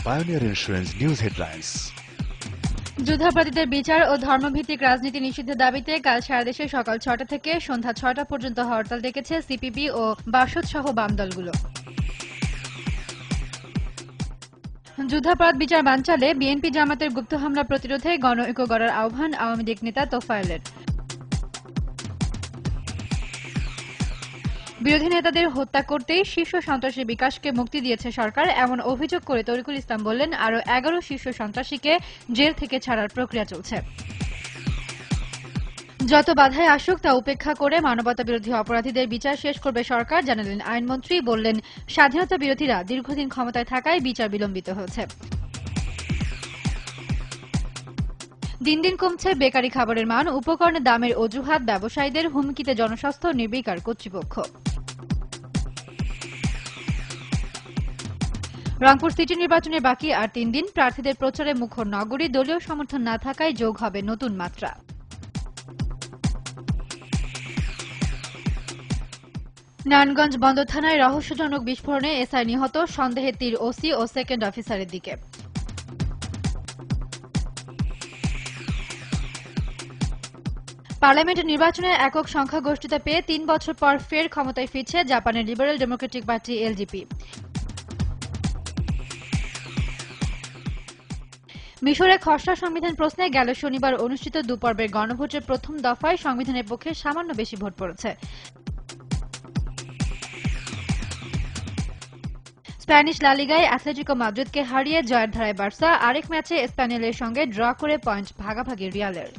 Pioneer Insurance News Headlines. যুদ্ধাপরাধীদের বিচার ও ধর্মভিত্তিক রাজনীতি নিষিদ্ধের দাবিতে কাল সারা দেশে সকাল ৬টা থেকে সন্ধ্যা ৬টা পর্যন্ত হরতাল ডেকেছে সিপিবি ও বাসদ সহ বাম দলগুলো। যুদ্ধাপরাধ বিচার বানচালে বিএনপি জামাতের গুপ্ত হামলা প্রতিরোধে গণঐক্য গড়ার আহ্বান আওয়ামী লীগ নেতা তোফায়েলের। বিরোধী নেতাদের হত্যা করতেই শীর্ষ সন্ত্রাসী বিকাশকে মুক্তি দিয়েছে সরকার, এমন অভিযোগ করে তরিকুল ইসলাম বললেন, আরও ১১ শীর্ষ সন্ত্রাসীকে জেল থেকে ছাড়ার প্রক্রিয়া চলছে। যত বাধাই আসুক তা উপেক্ষা করে মানবতা বিরোধী অপরাধীদের বিচার শেষ করবে সরকার, জানালেন আইনমন্ত্রী। বললেন, স্বাধীনতা বিরোধীরা দীর্ঘদিন ক্ষমতায় থাকায় বিচার বিলম্বিত হয়েছে। দিন দিন কমছে বেকারি খাবারের মান, উপকরণের দামের অজুহাত ব্যবসায়ীদের, হুমকিতে জনস্বাস্থ্য নির্বিকার কর্তৃপক্ষ। রংপুর সিটি নির্বাচনে বাকি আর ৩ দিন, প্রার্থীদের প্রচারে মুখর নগরী, দলীয় সমর্থন না থাকায় যোগ হবে নতুন মাত্রা। নারায়ণগঞ্জ বন্দর থানায় রহস্যজনক বিস্ফোরণে এসআই নিহত, সন্দেহে তীর ওসি ও সেকেন্ড অফিসারের দিকে। পার্লামেন্ট নির্বাচনে একক সংখ্যাগরিষ্ঠতা পেয়ে ৩ বছর পর ফের ক্ষমতায় ফিরছে জাপানের লিবারেল ডেমোক্রেটিক পার্টি এলজিপি। মিশরে খসড়া সংবিধান প্রশ্নে গেল শনিবার অনুষ্ঠিত দুপর্বের গণভোটের প্রথম দফায় সংবিধানের পক্ষে সামান্য বেশি ভোট পড়েছে। স্প্যানিশ লা লিগায় অ্যাটলেটিকো মাদ্রিদকে হারিয়ে জয়ের ধারায় বার্সা, আরেক ম্যাচে স্প্যানিয়েলের সঙ্গে ড্র করে পয়েন্ট ভাগাভাগি রিয়ালের।